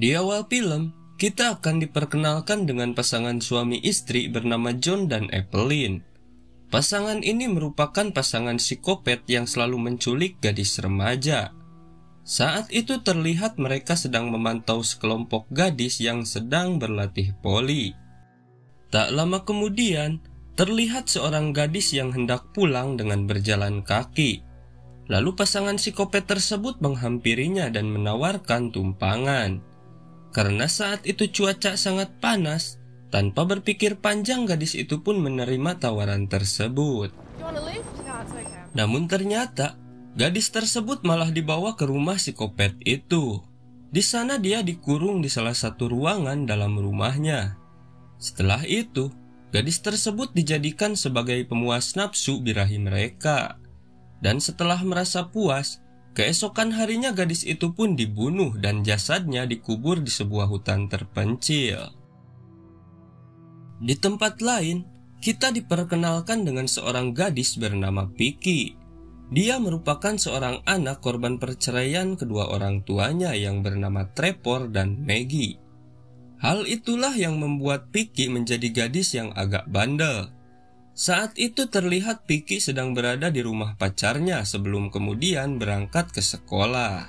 Di awal film, kita akan diperkenalkan dengan pasangan suami istri bernama John dan Evelyn. Pasangan ini merupakan pasangan psikopat yang selalu menculik gadis remaja. Saat itu terlihat mereka sedang memantau sekelompok gadis yang sedang berlatih voli. Tak lama kemudian, terlihat seorang gadis yang hendak pulang dengan berjalan kaki. Lalu pasangan psikopat tersebut menghampirinya dan menawarkan tumpangan. Karena saat itu cuaca sangat panas, tanpa berpikir panjang gadis itu pun menerima tawaran tersebut. Namun ternyata, gadis tersebut malah dibawa ke rumah psikopat itu. Di sana dia dikurung di salah satu ruangan dalam rumahnya. Setelah itu, gadis tersebut dijadikan sebagai pemuas nafsu birahi mereka. Dan setelah merasa puas, keesokan harinya gadis itu pun dibunuh dan jasadnya dikubur di sebuah hutan terpencil. Di tempat lain, kita diperkenalkan dengan seorang gadis bernama Vicky. Dia merupakan seorang anak korban perceraian kedua orang tuanya yang bernama Trevor dan Maggie. Hal itulah yang membuat Vicky menjadi gadis yang agak bandel. Saat itu terlihat Vicky sedang berada di rumah pacarnya sebelum kemudian berangkat ke sekolah.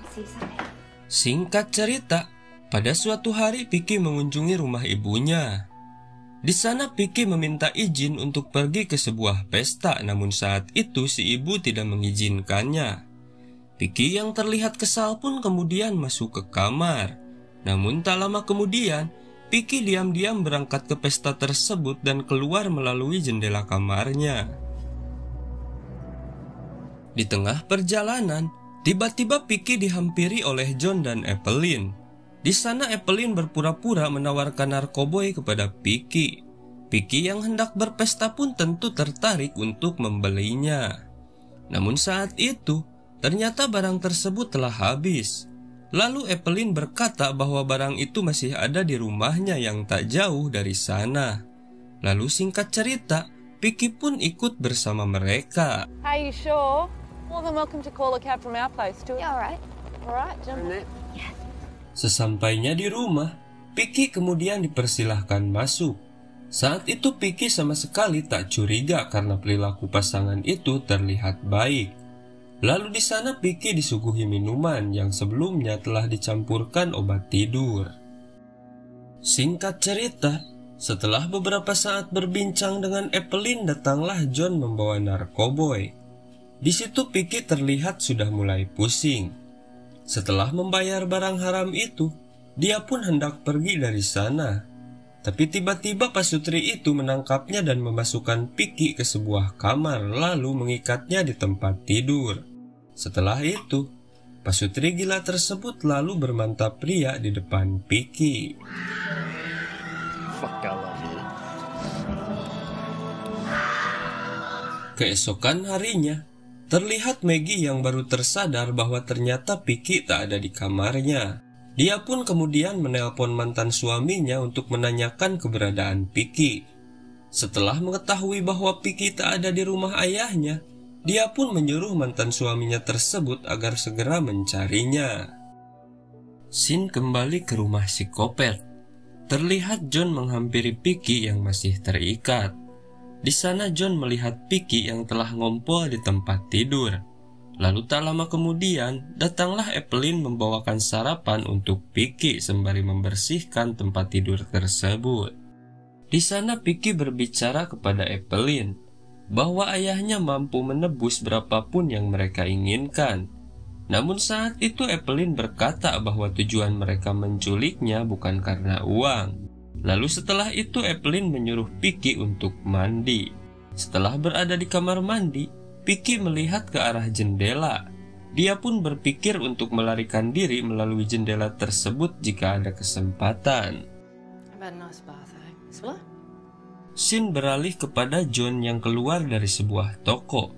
Singkat cerita, pada suatu hari Vicky mengunjungi rumah ibunya. Di sana Vicky meminta izin untuk pergi ke sebuah pesta, namun saat itu si ibu tidak mengizinkannya. Vicky yang terlihat kesal pun kemudian masuk ke kamar. Namun tak lama kemudian, Vicky diam-diam berangkat ke pesta tersebut dan keluar melalui jendela kamarnya. Di tengah perjalanan, tiba-tiba Vicky dihampiri oleh John dan Evelyn. Di sana Evelyn berpura-pura menawarkan narkoboy kepada Vicky. Vicky yang hendak berpesta pun tentu tertarik untuk membelinya. Namun saat itu, ternyata barang tersebut telah habis. Lalu Evelyn berkata bahwa barang itu masih ada di rumahnya yang tak jauh dari sana. Lalu singkat cerita, Vicky pun ikut bersama mereka. Hey, you sure? More than welcome to call a cab from our place to it. Yeah, alright. Alright, jump in. Yes. Sesampainya di rumah, Vicky kemudian dipersilahkan masuk. Saat itu Vicky sama sekali tak curiga karena perilaku pasangan itu terlihat baik. Lalu di sana Vicky disuguhi minuman yang sebelumnya telah dicampurkan obat tidur. Singkat cerita, setelah beberapa saat berbincang dengan Evelyn, datanglah John membawa narkoboy. Di situ Vicky terlihat sudah mulai pusing. Setelah membayar barang haram itu, dia pun hendak pergi dari sana. Tapi tiba-tiba pasutri itu menangkapnya dan memasukkan Vicky ke sebuah kamar lalu mengikatnya di tempat tidur. Setelah itu, pasutri gila tersebut lalu bermantap pria di depan Vicky. Keesokan harinya, terlihat Maggie yang baru tersadar bahwa ternyata Vicky tak ada di kamarnya. Dia pun kemudian menelpon mantan suaminya untuk menanyakan keberadaan Vicky. Setelah mengetahui bahwa Vicky tak ada di rumah ayahnya, dia pun menyuruh mantan suaminya tersebut agar segera mencarinya. Scene kembali ke rumah psikopat. Terlihat John menghampiri Vicky yang masih terikat. Di sana John melihat Vicky yang telah ngompol di tempat tidur. Lalu tak lama kemudian, datanglah Evelyn membawakan sarapan untuk Vicky sembari membersihkan tempat tidur tersebut. Di sana Vicky berbicara kepada Evelyn bahwa ayahnya mampu menebus berapapun yang mereka inginkan. Namun saat itu Evelyn berkata bahwa tujuan mereka menculiknya bukan karena uang. Lalu setelah itu Evelyn menyuruh Vicky untuk mandi. Setelah berada di kamar mandi, Vicky melihat ke arah jendela. Dia pun berpikir untuk melarikan diri melalui jendela tersebut jika ada kesempatan. Scene beralih kepada John yang keluar dari sebuah toko.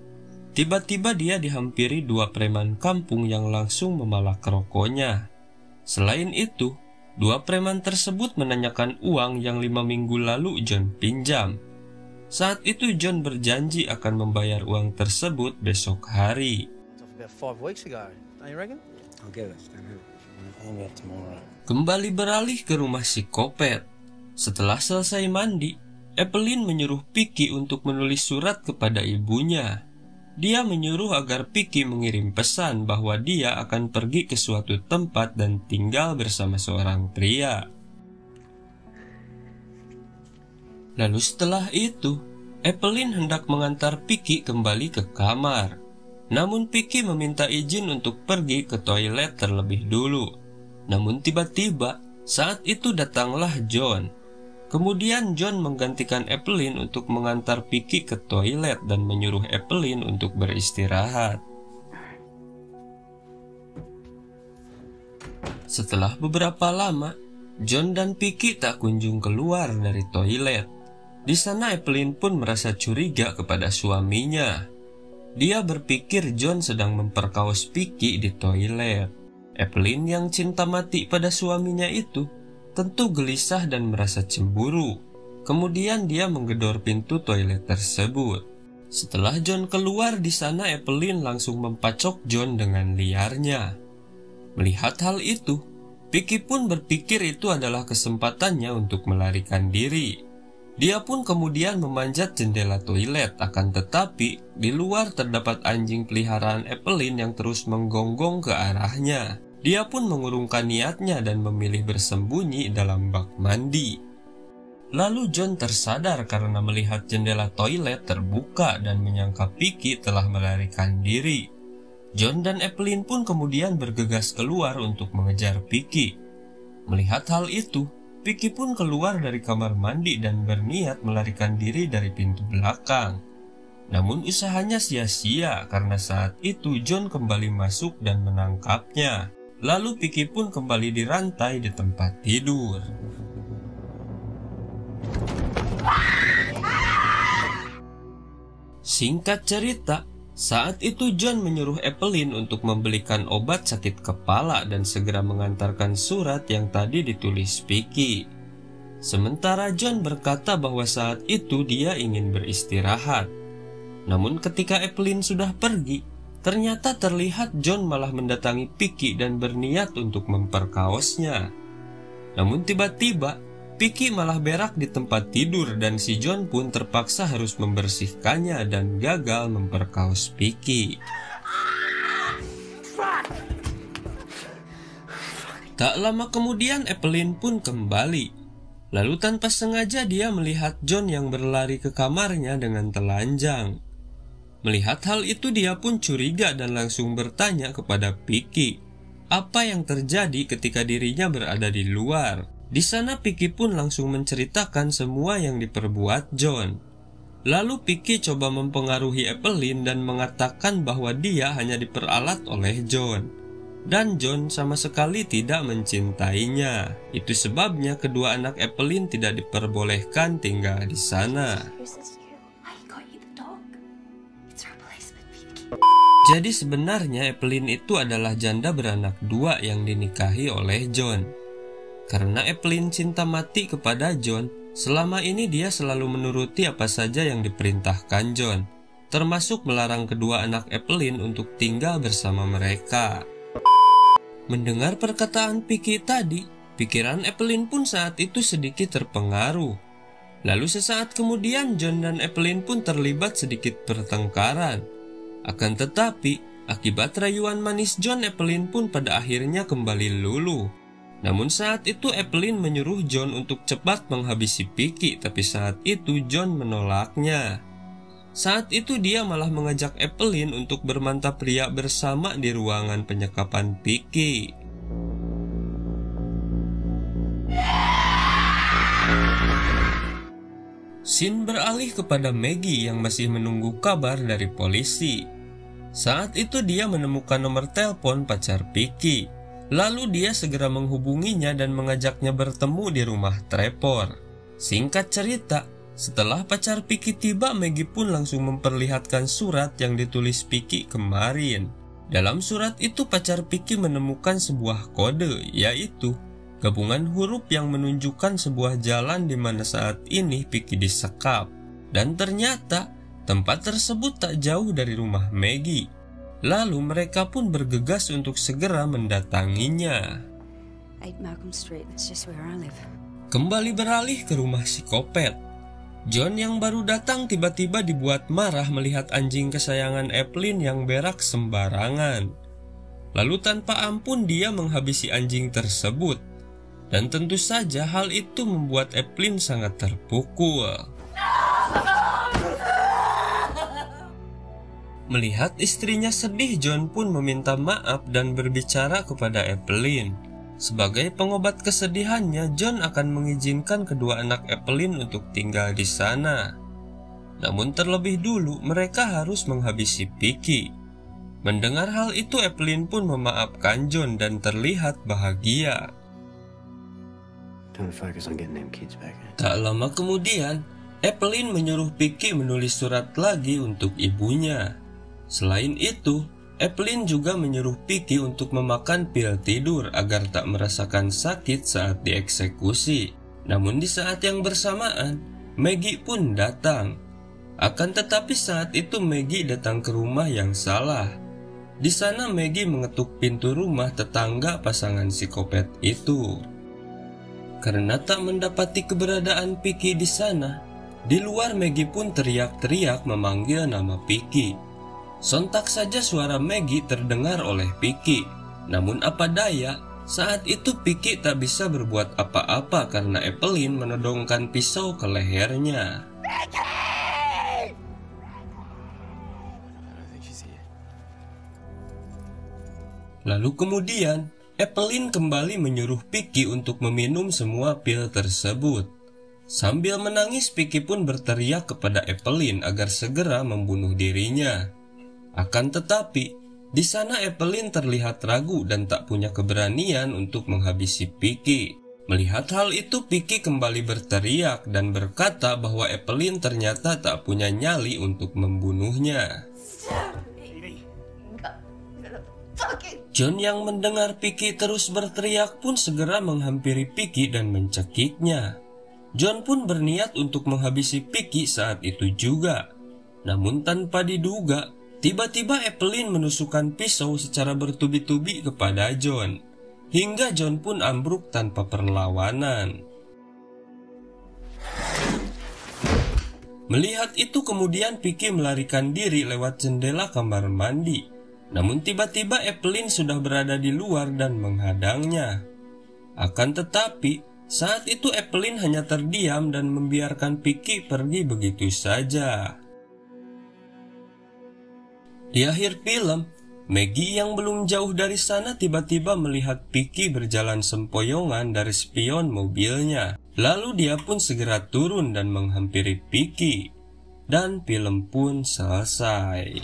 Tiba-tiba dia dihampiri dua preman kampung yang langsung memalak rokoknya. Selain itu, dua preman tersebut menanyakan uang yang 5 minggu lalu John pinjam. Saat itu John berjanji akan membayar uang tersebut besok hari. Kembali beralih ke rumah si Kopet. Setelah selesai mandi, Evelyn menyuruh Vicky untuk menulis surat kepada ibunya. Dia menyuruh agar Vicky mengirim pesan bahwa dia akan pergi ke suatu tempat dan tinggal bersama seorang pria. Lalu setelah itu, Evelyn hendak mengantar Vicky kembali ke kamar. Namun Vicky meminta izin untuk pergi ke toilet terlebih dulu. Namun tiba-tiba saat itu datanglah John. Kemudian John menggantikan Evelyn untuk mengantar Vicky ke toilet dan menyuruh Evelyn untuk beristirahat. Setelah beberapa lama, John dan Vicky tak kunjung keluar dari toilet. Di sana Evelyn pun merasa curiga kepada suaminya. Dia berpikir John sedang memperkaos Vicky di toilet. Evelyn yang cinta mati pada suaminya itu tentu gelisah dan merasa cemburu. Kemudian dia menggedor pintu toilet tersebut. Setelah John keluar di sana, Evelyn langsung mempacok John dengan liarnya. Melihat hal itu, Vicky pun berpikir itu adalah kesempatannya untuk melarikan diri. Dia pun kemudian memanjat jendela toilet, akan tetapi di luar terdapat anjing peliharaan Evelyn yang terus menggonggong ke arahnya. Dia pun mengurungkan niatnya dan memilih bersembunyi dalam bak mandi. Lalu John tersadar karena melihat jendela toilet terbuka dan menyangka Vicky telah melarikan diri. John dan Evelyn pun kemudian bergegas keluar untuk mengejar Vicky. Melihat hal itu, Vicky pun keluar dari kamar mandi dan berniat melarikan diri dari pintu belakang. Namun usahanya sia-sia karena saat itu John kembali masuk dan menangkapnya. Lalu Vicky pun kembali dirantai di tempat tidur. Singkat cerita, saat itu John menyuruh Evelyn untuk membelikan obat sakit kepala dan segera mengantarkan surat yang tadi ditulis Vicky. Sementara John berkata bahwa saat itu dia ingin beristirahat. Namun ketika Evelyn sudah pergi, ternyata terlihat John malah mendatangi Vicky dan berniat untuk memperkaosnya. Namun tiba-tiba, Vicky malah berak di tempat tidur dan si John pun terpaksa harus membersihkannya dan gagal memperkaos Vicky. Tak lama kemudian Evelyn pun kembali. Lalu tanpa sengaja dia melihat John yang berlari ke kamarnya dengan telanjang. Melihat hal itu dia pun curiga dan langsung bertanya kepada Vicky apa yang terjadi ketika dirinya berada di luar. Di sana Vicky pun langsung menceritakan semua yang diperbuat John. Lalu Vicky coba mempengaruhi Evelyn dan mengatakan bahwa dia hanya diperalat oleh John. Dan John sama sekali tidak mencintainya. Itu sebabnya kedua anak Evelyn tidak diperbolehkan tinggal di sana. Jadi sebenarnya Evelyn itu adalah janda beranak dua yang dinikahi oleh John. Karena Evelyn cinta mati kepada John, selama ini dia selalu menuruti apa saja yang diperintahkan John, termasuk melarang kedua anak Evelyn untuk tinggal bersama mereka. Mendengar perkataan Vicky tadi, pikiran Evelyn pun saat itu sedikit terpengaruh. Lalu sesaat kemudian John dan Evelyn pun terlibat sedikit pertengkaran. Akan tetapi, akibat rayuan manis John, Evelyn pun pada akhirnya kembali luluh. Namun saat itu Evelyn menyuruh John untuk cepat menghabisi Vicky, tapi saat itu John menolaknya. Saat itu dia malah mengajak Evelyn untuk bermantap ria bersama di ruangan penyekapan Vicky. Scene beralih kepada Maggie yang masih menunggu kabar dari polisi. Saat itu dia menemukan nomor telepon pacar Vicky. Lalu dia segera menghubunginya dan mengajaknya bertemu di rumah Trevor. Singkat cerita, setelah pacar Vicky tiba, Maggie pun langsung memperlihatkan surat yang ditulis Vicky kemarin. Dalam surat itu pacar Vicky menemukan sebuah kode, yaitu gabungan huruf yang menunjukkan sebuah jalan di mana saat ini Vicky disekap. Dan ternyata tempat tersebut tak jauh dari rumah Maggie. Lalu mereka pun bergegas untuk segera mendatanginya. 8 Malcolm Street. That's just where I live. Kembali beralih ke rumah psikopat. John yang baru datang tiba-tiba dibuat marah melihat anjing kesayangan Evelyn yang berak sembarangan. Lalu tanpa ampun dia menghabisi anjing tersebut. Dan tentu saja hal itu membuat Evelyn sangat terpukul. Melihat istrinya sedih, John pun meminta maaf dan berbicara kepada Evelyn. Sebagai pengobat kesedihannya, John akan mengizinkan kedua anak Evelyn untuk tinggal di sana. Namun terlebih dulu mereka harus menghabisi Vicky. Mendengar hal itu, Evelyn pun memaafkan John dan terlihat bahagia. Tak lama kemudian, Evelyn menyuruh Vicky menulis surat lagi untuk ibunya. Selain itu, Evelyn juga menyuruh Vicky untuk memakan pil tidur agar tak merasakan sakit saat dieksekusi. Namun di saat yang bersamaan, Maggie pun datang. Akan tetapi saat itu Maggie datang ke rumah yang salah. Di sana Maggie mengetuk pintu rumah tetangga pasangan psikopat itu. Karena tak mendapati keberadaan Vicky di sana, di luar Maggie pun teriak-teriak memanggil nama Vicky. Sontak saja suara Maggie terdengar oleh Vicky. Namun apa daya, saat itu Vicky tak bisa berbuat apa-apa karena Evelyn menodongkan pisau ke lehernya. Lalu kemudian, Evelyn kembali menyuruh Vicky untuk meminum semua pil tersebut. Sambil menangis, Vicky pun berteriak kepada Evelyn agar segera membunuh dirinya. Akan tetapi, di sana Evelyn terlihat ragu dan tak punya keberanian untuk menghabisi Vicky. Melihat hal itu, Vicky kembali berteriak dan berkata bahwa Evelyn ternyata tak punya nyali untuk membunuhnya. John yang mendengar Vicky terus berteriak pun segera menghampiri Vicky dan mencekiknya. John pun berniat untuk menghabisi Vicky saat itu juga. Namun tanpa diduga, tiba-tiba Evelyn menusukkan pisau secara bertubi-tubi kepada John. Hingga John pun ambruk tanpa perlawanan. Melihat itu kemudian Vicky melarikan diri lewat jendela kamar mandi. Namun tiba-tiba Evelyn sudah berada di luar dan menghadangnya. Akan tetapi, saat itu Evelyn hanya terdiam dan membiarkan Vicky pergi begitu saja. Di akhir film, Maggie yang belum jauh dari sana tiba-tiba melihat Vicky berjalan sempoyongan dari spion mobilnya. Lalu dia pun segera turun dan menghampiri Vicky. Dan film pun selesai.